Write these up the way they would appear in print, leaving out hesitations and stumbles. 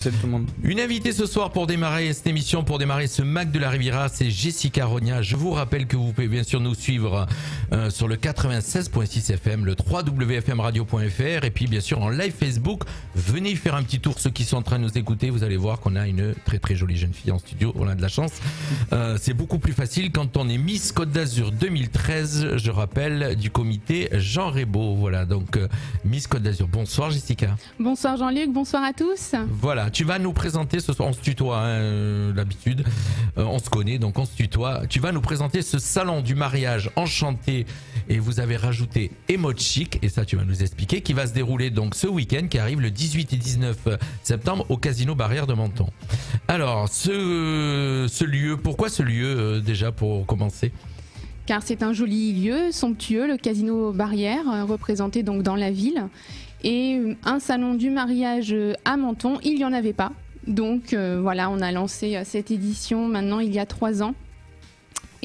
Salut tout le monde. Une invitée ce soir pour démarrer cette émission, pour démarrer ce Mac de la Riviera, c'est Jessica Rogna. Je vous rappelle que vous pouvez bien sûr nous suivre sur le 96.6 FM, le www.fmradio.fr et puis bien sûr en live Facebook. Venez faire un petit tour, ceux qui sont en train de nous écouter, vous allez voir qu'on a une très très jolie jeune fille en studio, on a de la chance. C'est beaucoup plus facile quand on est Miss Côte d'Azur 2013, je rappelle, du comité Jean Rébaud. Voilà, donc Miss Côte d'Azur. Bonsoir Jessica. Bonsoir Jean-Luc, bonsoir à tous. Voilà, tu vas nous présenter ce soir, on se tutoie d'habitude, on se connaît donc on se tutoie. Tu vas nous présenter ce salon du mariage enchanté et vous avez rajouté Émode Chic, et ça tu vas nous expliquer, qui va se dérouler donc ce week-end qui arrive le 18 et 19 septembre au Casino Barrière de Menton. Alors ce lieu, pourquoi ce lieu déjà pour commencer ? Car c'est un joli lieu, somptueux, le Casino Barrière, représenté donc dans la ville. Et un salon du mariage à Menton, il n'y en avait pas. Donc voilà, on a lancé cette édition maintenant il y a 3 ans.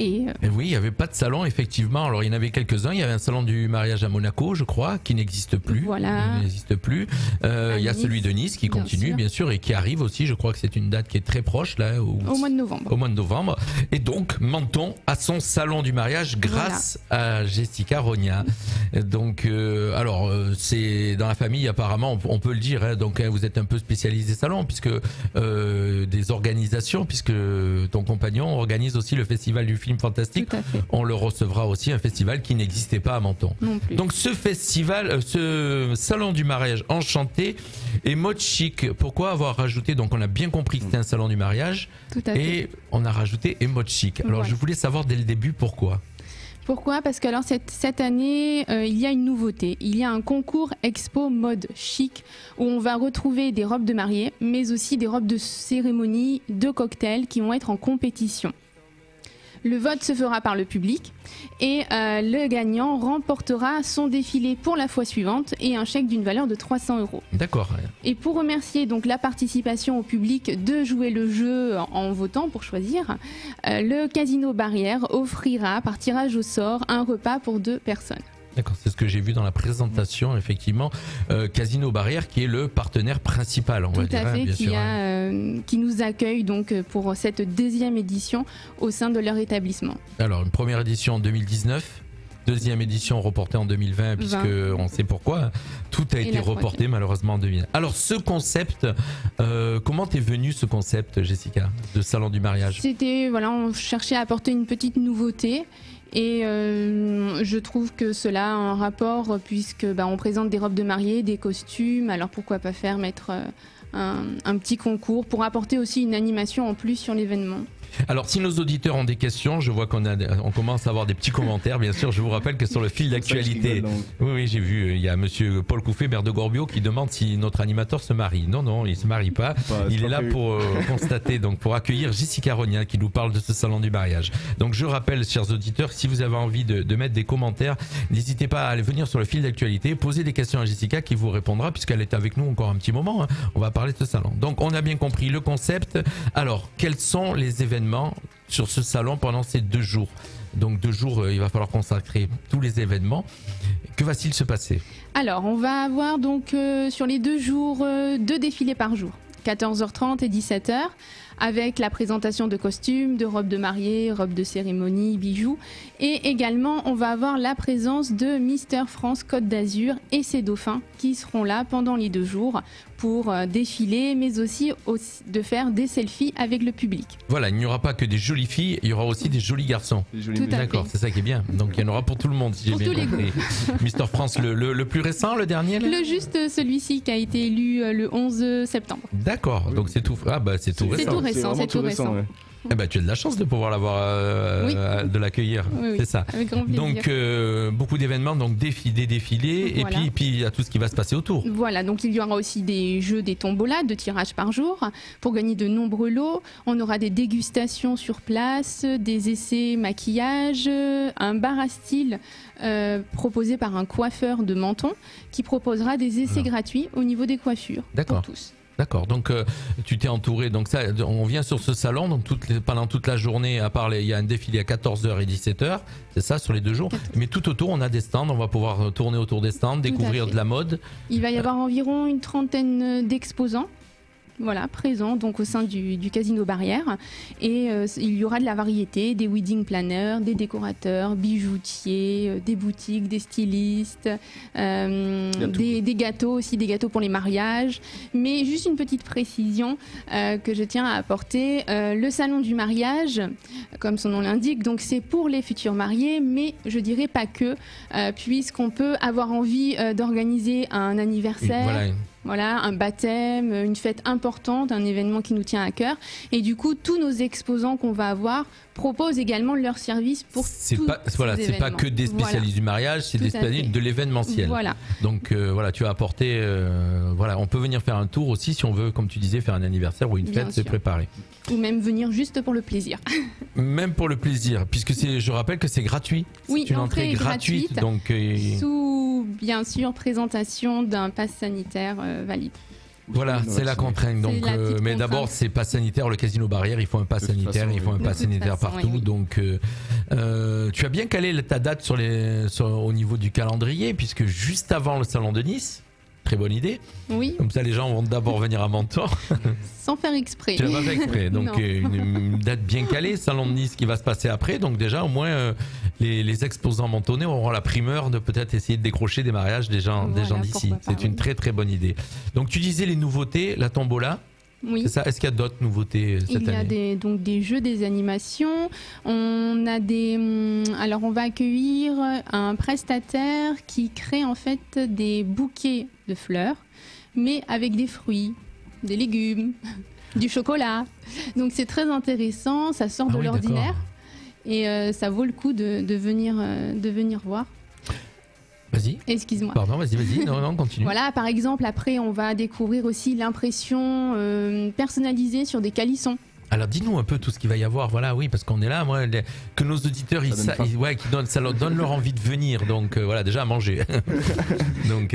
Et oui, il n'y avait pas de salon, effectivement. Alors, il y en avait quelques-uns. Il y avait un salon du mariage à Monaco, je crois, qui n'existe plus. Voilà. Il n'existe plus. Il y a celui de Nice qui continue, bien sûr, et qui arrive aussi. Je crois que c'est une date qui est très proche, là. Au mois de novembre. Au mois de novembre. Et donc, Menton a son salon du mariage grâce à Jessica Rogna. Donc, alors, c'est dans la famille, apparemment, on peut le dire. Hein, donc, vous êtes un peu spécialisé salon, puisque des organisations, puisque ton compagnon organise aussi le festival du film fantastique, on le recevra aussi, un festival qui n'existait pas à Menton. Donc ce festival, ce salon du mariage enchanté et Émode Chic, pourquoi avoir rajouté, donc on a bien compris que c'était un salon du mariage et on a rajouté Émode Chic. Alors je voulais savoir dès le début pourquoi. Pourquoi ? Parce que alors cette année, il y a une nouveauté. Il y a un concours expo mode chic où on va retrouver des robes de mariée, mais aussi des robes de cérémonie, de cocktail qui vont être en compétition. Le vote se fera par le public et le gagnant remportera son défilé pour la fois suivante et un chèque d'une valeur de 300 €. D'accord. Et pour remercier donc la participation au public de jouer le jeu en votant pour choisir, le Casino Barrière offrira par tirage au sort un repas pour 2 personnes. D'accord, c'est ce que j'ai vu dans la présentation, effectivement. Casino Barrière qui est le partenaire principal, on va dire. Tout à fait, qui nous accueille donc pour cette 2e édition au sein de leur établissement. Alors, une première édition en 2019, deuxième édition reportée en 2020, puisque on sait pourquoi. Tout a été reporté malheureusement en 2020. Alors, ce concept, comment t'es venu ce concept, Jessica, de salon du mariage ? C'était, voilà, on cherchait à apporter une petite nouveauté. Et je trouve que cela a un rapport puisque on présente des robes de mariée, des costumes, alors pourquoi pas mettre un petit concours pour apporter aussi une animation en plus sur l'événement. Alors si nos auditeurs ont des questions, je vois on commence à avoir des petits commentaires, bien sûr. Je vous rappelle que sur le fil d'actualité, oui j'ai vu, il y a monsieur Paul Couffet, maire de Gorbio, qui demande si notre animateur se marie. Non, il se marie pas. Il est là pour constater, donc pour accueillir Jessica Rogna qui nous parle de ce salon du mariage. Donc je rappelle, chers auditeurs, si vous avez envie de mettre des commentaires, n'hésitez pas à aller venir sur le fil d'actualité, poser des questions à Jessica qui vous répondra puisqu'elle est avec nous encore un petit moment. Hein. On va parler de ce salon. Donc on a bien compris le concept. Alors quels sont les événements sur ce salon pendant ces 2 jours. Donc 2 jours, il va falloir consacrer tous les événements. Que va-t-il se passer ? Alors, on va avoir donc sur les 2 jours 2 défilés par jour, 14h30 et 17h, avec la présentation de costumes, de robes de mariée, robes de cérémonie, bijoux. Et également, on va avoir la présence de Mister France Côte d'Azur et ses dauphins qui seront là pendant les 2 jours pour défiler, mais aussi de faire des selfies avec le public. Voilà, il n'y aura pas que des jolies filles, il y aura aussi des jolis garçons. D'accord, c'est ça qui est bien. Donc il y en aura pour tout le monde, si j'ai bien compris. Mister France, le plus récent, le dernier là ? Juste celui-ci qui a été élu le 11 septembre. D'accord, donc c'est tout, c'est tout récent. C'est tout récent. Ouais. Eh ben, tu as de la chance de pouvoir l'avoir, de l'accueillir, c'est ça. Avec grand plaisir. Donc beaucoup d'événements, donc des défilés, voilà. et puis il y a tout ce qui va se passer autour. Voilà, donc il y aura aussi des jeux, des tombolas, 2 tirages par jour pour gagner de nombreux lots. On aura des dégustations sur place, des essais maquillage, un bar à style proposé par un coiffeur de Menton qui proposera des essais gratuits au niveau des coiffures pour tous. D'accord, donc tu t'es entouré, donc ça, on vient sur ce salon, donc pendant toute la journée, à part il y a un défilé à 14h et 17h, c'est ça, sur les 2 jours, mais tout autour on a des stands, on va pouvoir tourner autour des stands, découvrir de la mode. Il va y avoir environ une 30aine d'exposants voilà, présents donc au sein du Casino Barrière. Et il y aura de la variété, des wedding planners, des décorateurs, bijoutiers, des boutiques, des stylistes, des gâteaux aussi, des gâteaux pour les mariages. Mais juste une petite précision que je tiens à apporter. Le salon du mariage, comme son nom l'indique, donc c'est pour les futurs mariés, mais je dirais pas que, puisqu'on peut avoir envie d'organiser un anniversaire. Voilà, un baptême, une fête importante, un événement qui nous tient à cœur. Et du coup, tous nos exposants qu'on va avoir proposent également leur service pour tous ces événements. C'est pas que des spécialistes du mariage, c'est des spécialistes de l'événementiel. Voilà. Donc voilà, tu as apporté, voilà, on peut venir faire un tour aussi si on veut, comme tu disais, faire un anniversaire ou une fête, se préparer. Ou même venir juste pour le plaisir. Même pour le plaisir, puisque je rappelle que c'est gratuit. Oui, c'est une entrée gratuite. Donc, sous, bien sûr, présentation d'un pass sanitaire valide. Voilà, c'est la contrainte. Donc, mais d'abord, c'est pass sanitaire. Le Casino Barrière, il faut un pass sanitaire. Il faut un pass sanitaire partout. Oui. Donc, tu as bien calé ta date au niveau du calendrier, puisque juste avant le Salon de Nice. Très bonne idée. Oui. Comme ça, les gens vont d'abord venir à Menton. Sans faire exprès. Tu n'as pas fait exprès. Donc, une date bien calée. Salon de Nice qui va se passer après. Donc, déjà, au moins, les exposants mentonnais auront la primeur de peut-être essayer de décrocher des mariages des gens d'ici. C'est une très, très bonne idée. Donc, tu disais les nouveautés, la tombola. Oui. C'est ça. Est-ce qu'il y a d'autres nouveautés cette année ? Il y a donc des jeux, des animations. On va accueillir un prestataire qui crée en fait des bouquets de fleurs, mais avec des fruits, des légumes, du chocolat. Donc c'est très intéressant. Ça sort de l'ordinaire et ça vaut le coup de venir voir. Vas-y. Excuse-moi. Pardon, vas-y. Non, continue. Voilà, par exemple, après, on va découvrir aussi l'impression personnalisée sur des calissons. Alors, dis-nous un peu tout ce qu'il va y avoir. Voilà, oui, parce qu'on est là, que nos auditeurs, ça leur donne leur envie de venir. Donc, voilà, déjà à manger.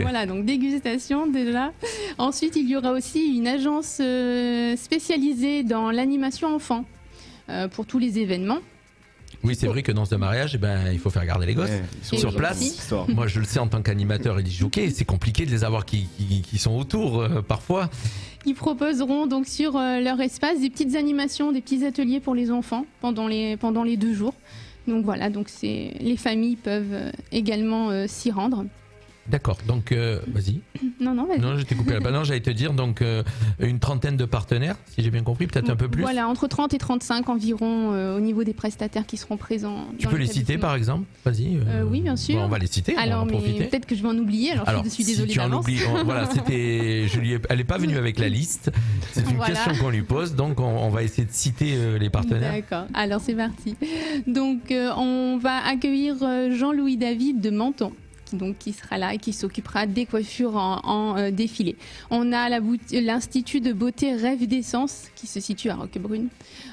Voilà, donc dégustation déjà. Ensuite, il y aura aussi une agence spécialisée dans l'animation enfant pour tous les événements. Oui, c'est vrai que dans un mariage, il faut faire garder les gosses sur place. Moi, je le sais en tant qu'animateur et disjockey, c'est compliqué de les avoir qui sont autour parfois. Ils proposeront donc sur leur espace des petites animations, des petits ateliers pour les enfants pendant les 2 jours. Donc voilà, les familles peuvent également s'y rendre. D'accord, donc vas-y. Non, vas-y. Non, je t'ai coupé la parole. Non, j'allais te dire donc une trentaine de partenaires, si j'ai bien compris, peut-être un peu plus. Voilà, entre 30 et 35 environ au niveau des prestataires qui seront présents. Tu peux les citer par exemple ? Vas-y. Oui, bien sûr. Bon, on va les citer. Alors, on va en profiter. Peut-être que je vais en oublier. Alors je suis désolée si tu en oublies, voilà, elle n'est pas venue avec la liste. C'est une question qu'on lui pose, donc on va essayer de citer les partenaires. D'accord. Alors c'est parti. Donc on va accueillir Jean-Louis David de Menton. Donc, qui sera là et qui s'occupera des coiffures en défilé. On a l'Institut de beauté Rêve d'Essence qui se situe à Roquebrune.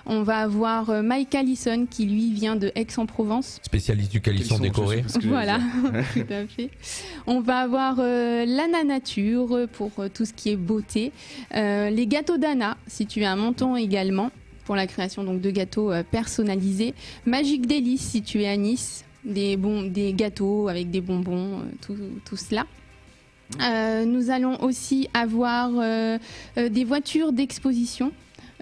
On va avoir Mike Allison qui lui vient de Aix-en-Provence. Spécialiste du calisson décoré. Voilà, tout à fait. On va avoir Lana Nature pour tout ce qui est beauté. Les gâteaux d'Anna situés à Menton également pour la création donc, de gâteaux personnalisés. Magic Délice situé à Nice. Des gâteaux avec des bonbons, tout cela. Nous allons aussi avoir des voitures d'exposition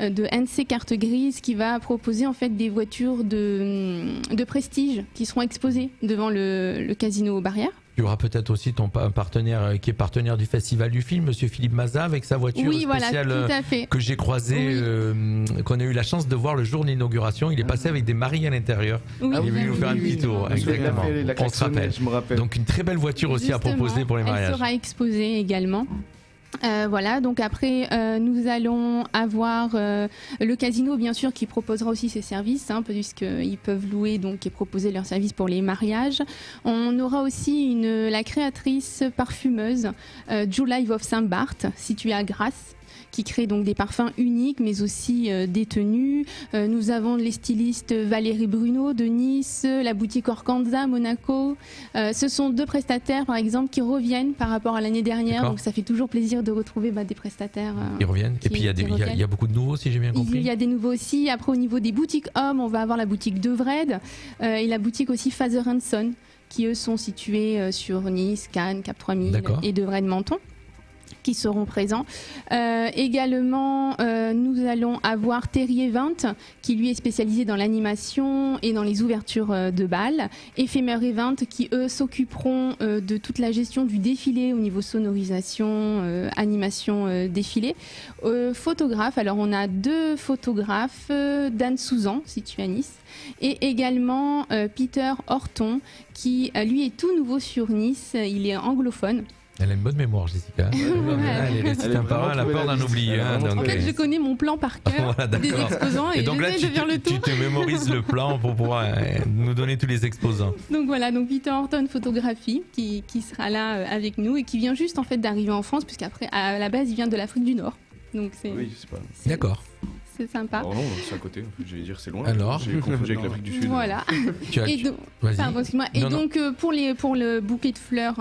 de NC Carte Grise qui va proposer en fait des voitures de prestige qui seront exposées devant le Casino Barrière. Il y aura peut-être aussi ton partenaire qui est partenaire du Festival du film, Monsieur Philippe Mazza, avec sa voiture spéciale que j'ai croisée, qu'on a eu la chance de voir le jour de l'inauguration. Il est passé avec des maris à l'intérieur. Il est venu nous faire un petit tour. Exactement. On se rappelle. Donc une très belle voiture aussi à proposer pour les mariages. Elle sera exposée également. Voilà, donc après nous allons avoir le casino bien sûr qui proposera aussi ses services puisqu'ils peuvent louer donc et proposer leurs services pour les mariages. On aura aussi la créatrice parfumeuse July of Saint-Barth située à Grasse qui crée donc des parfums uniques mais aussi des tenues. Nous avons les stylistes Valérie Bruno de Nice, la boutique Orcanza Monaco. Ce sont 2 prestataires par exemple qui reviennent par rapport à l'année dernière. Donc ça fait toujours plaisir de retrouver des prestataires. Ils reviennent. Et puis il y a beaucoup de nouveaux si j'ai bien compris. Il y a des nouveaux aussi. Après au niveau des boutiques hommes, on va avoir la boutique Devred et la boutique aussi Father & Son qui eux sont situés sur Nice, Cannes, Cap 3000 et Devred Menton. qui seront présents. Également, nous allons avoir Terry Event, qui lui est spécialisé dans l'animation et dans les ouvertures de bal. Ephemer Event, qui eux s'occuperont de toute la gestion du défilé au niveau sonorisation, animation défilé. Photographe, alors on a 2 photographes, Dan Souzan, situé à Nice, et également Peter Horton, qui lui est tout nouveau sur Nice, il est anglophone. Elle a une bonne mémoire, Jessica. Elle est restée un par un, elle a peur d'en oublier. En fait, je connais mon plan par cœur des exposants et donc là, tu te mémorises le plan pour pouvoir nous donner tous les exposants. Donc voilà, donc Peter Horton Photographie qui sera là avec nous et qui vient juste en fait d'arriver en France, puisqu'après, à la base, il vient de l'Afrique du Nord. Donc c'est... Oui, c'est pas... D'accord. C'est sympa. Alors non, c'est à côté. Je vais dire c'est loin. Alors, j'ai confondu avec l'Afrique du Sud. Voilà. Donc pour le bouquet de fleurs,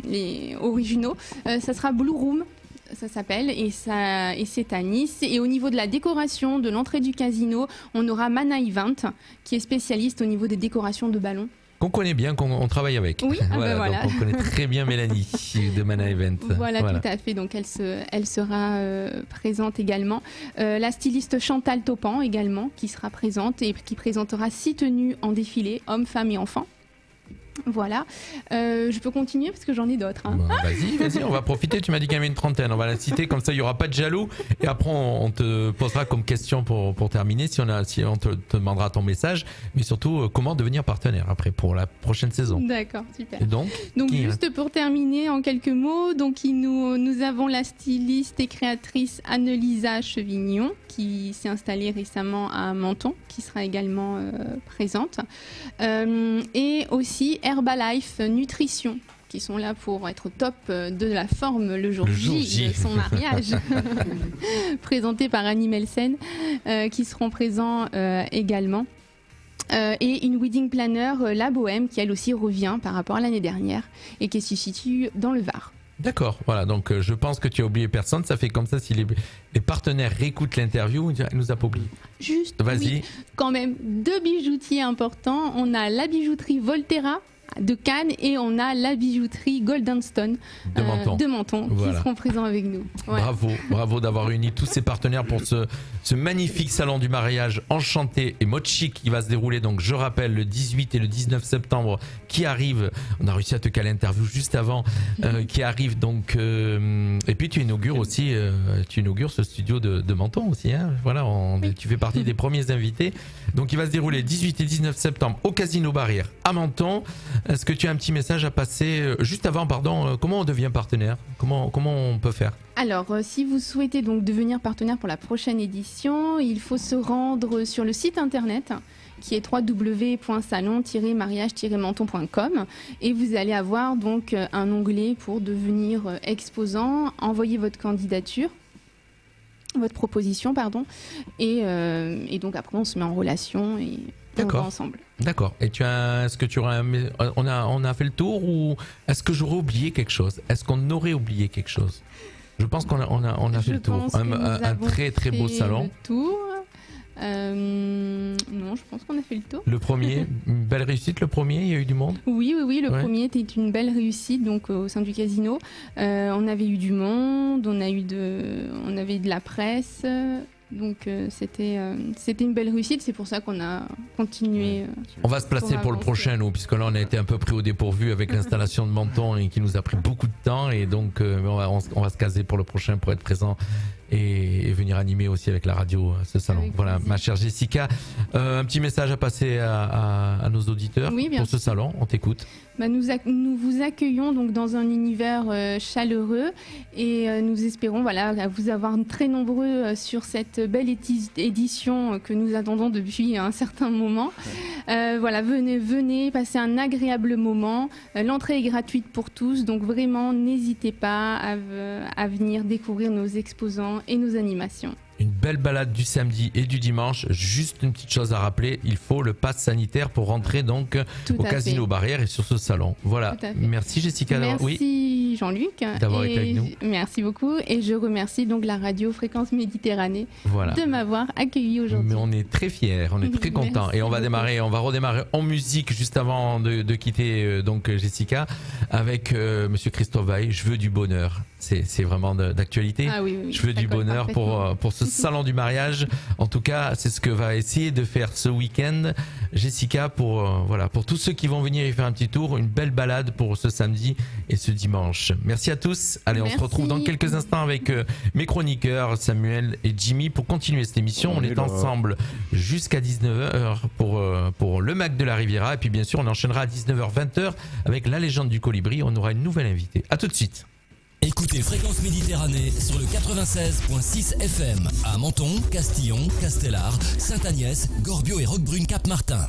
les originaux, ça sera Blue Room. Ça s'appelle et c'est à Nice. Et au niveau de la décoration de l'entrée du casino, on aura Mana Event qui est spécialiste au niveau des décorations de ballons. Qu'on connaît bien, qu'on travaille avec. Oui, voilà. Donc on connaît très bien Mélanie de Mana Event. Voilà, tout à fait. Donc elle sera présente également. La styliste Chantal Topan également, qui sera présente et qui présentera 6 tenues en défilé, hommes, femmes et enfants. Voilà, je peux continuer parce que j'en ai d'autres. Hein. Bon, vas-y, on va profiter. Tu m'as dit qu'il y avait une trentaine, on va la citer, comme ça il n'y aura pas de jaloux. Et après, on te posera comme question pour terminer, si on te demandera ton message, mais surtout comment devenir partenaire après pour la prochaine saison. D'accord, super. Et donc juste pour terminer en quelques mots, donc nous avons la styliste et créatrice Annelisa Chevignon qui s'est installée récemment à Menton, qui sera également présente. Et aussi Herbalife Nutrition, qui sont là pour être au top de la forme le jour J de son mariage, présenté par Annie Melsen, qui seront présents également. Et une wedding planner, La Bohème, qui elle aussi revient par rapport à l'année dernière et qui se situe dans le Var. D'accord, voilà, donc je pense que tu as oublié personne, ça fait comme ça si les partenaires réécoutent l'interview, il nous a pas oublié. Juste, vas-y. Oui, quand même 2 bijoutiers importants, on a la bijouterie Volterra de Cannes et on a la bijouterie Golden Stone de Menton qui seront présents avec nous. Ouais. Bravo d'avoir réuni tous ces partenaires pour ce magnifique salon du mariage enchanté et mode chic qui va se dérouler, donc je rappelle, le 18 et le 19 septembre qui arrive. On a réussi à te caler l'interview juste avant, qui arrive donc et puis tu inaugures aussi ce studio de Menton aussi, hein. Voilà, tu fais partie des premiers invités, donc il va se dérouler 18 et 19 septembre au Casino Barrière à Menton. Est-ce que tu as un petit message à passer juste avant, comment on devient partenaire, comment on peut faire? Alors, si vous souhaitez donc devenir partenaire pour la prochaine édition, il faut se rendre sur le site internet qui est www.salon-mariage-menton.com et vous allez avoir donc un onglet pour devenir exposant, envoyer votre candidature, votre proposition, et donc après on se met en relation et on va ensemble. D'accord. Et est-ce que tu aurais on a fait le tour ou est-ce que j'aurais oublié quelque chose? Est-ce qu'on aurait oublié quelque chose? Je pense qu'on a fait le tour. Un très très beau salon. Le tour. Non, je pense qu'on a fait le tour. Le premier, une belle réussite. Le premier, il y a eu du monde. Oui, le premier était une belle réussite donc au sein du casino. On avait eu du monde, on avait de la presse. Donc c'était une belle réussite, c'est pour ça qu'on a continué. On va se placer pour le prochain, nous, puisque là on a été un peu pris au dépourvu avec l'installation de Menton et qui nous a pris beaucoup de temps, et donc on va se caser pour le prochain pour être présent et venir animer aussi avec la radio ce salon. Avec voilà, plaisir. Ma chère Jessica, un petit message à passer à nos auditeurs pour ce salon, on t'écoute. Nous vous accueillons donc dans un univers chaleureux et nous espérons vous avoir très nombreux sur cette belle édition que nous attendons depuis un certain moment. Venez passer un agréable moment. L'entrée est gratuite pour tous, donc vraiment n'hésitez pas à venir découvrir nos exposants et nos animations. Une belle balade du samedi et du dimanche. Juste une petite chose à rappeler, il faut le pass sanitaire pour rentrer donc au Casino Barrière et sur ce salon. Voilà. Merci Jessica. Merci remercie Jean-Luc. D'avoir été avec nous. Merci beaucoup. Et je remercie donc la radio Fréquence Méditerranée de m'avoir accueilli aujourd'hui. Mais on est très fiers, on est très contents. Et on va redémarrer en musique juste avant de quitter donc Jessica avec Monsieur Christophe Weill. Je veux du bonheur. C'est vraiment d'actualité. Ah oui, je veux du bonheur pour ce salon du mariage. En tout cas, c'est ce que va essayer de faire ce week-end Jessica pour tous ceux qui vont venir y faire un petit tour, une belle balade pour ce samedi et ce dimanche. Merci à tous. Allez, on se retrouve dans quelques instants avec mes chroniqueurs Samuel et Jimmy pour continuer cette émission. On est ensemble jusqu'à 19h pour le Mac de la Riviera et puis bien sûr on enchaînera à 19h 20h avec la légende du colibri. On aura une nouvelle invitée. À tout de suite. Écoutez Fréquence Méditerranée sur le 96.6 FM à Menton, Castillon, Castellar, Sainte-Agnès, Gorbio et Roquebrune Cap-Martin.